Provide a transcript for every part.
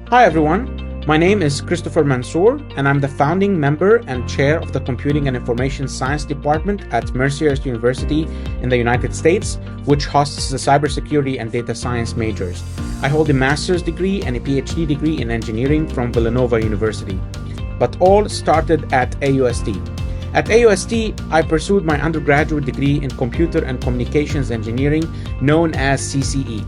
Hi everyone, my name is Christopher Mansour and I'm the founding member and chair of the Computing and Information Science Department at Mercer University in the United States, which hosts the cybersecurity and data science majors. I hold a master's degree and a PhD degree in engineering from Villanova University, but all started at AUST. At AUST, I pursued my undergraduate degree in Computer and Communications Engineering, known as CCE.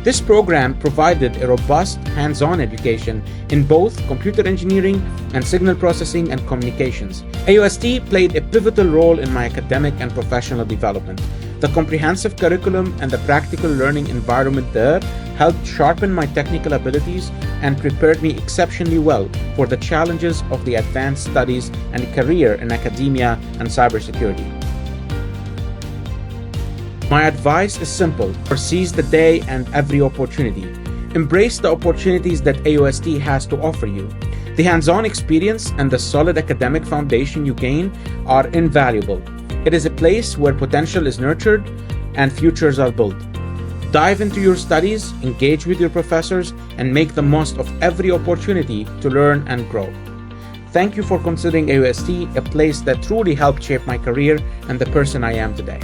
This program provided a robust hands-on education in both computer engineering and signal processing and communications. AUST played a pivotal role in my academic and professional development. The comprehensive curriculum and the practical learning environment there helped sharpen my technical abilities and prepared me exceptionally well for the challenges of the advanced studies and a career in academia and cybersecurity. My advice is simple: seize the day and every opportunity. Embrace the opportunities that AUST has to offer you. The hands-on experience and the solid academic foundation you gain are invaluable. It is a place where potential is nurtured and futures are built. Dive into your studies, engage with your professors, and make the most of every opportunity to learn and grow. Thank you for considering AUST a place that truly helped shape my career and the person I am today.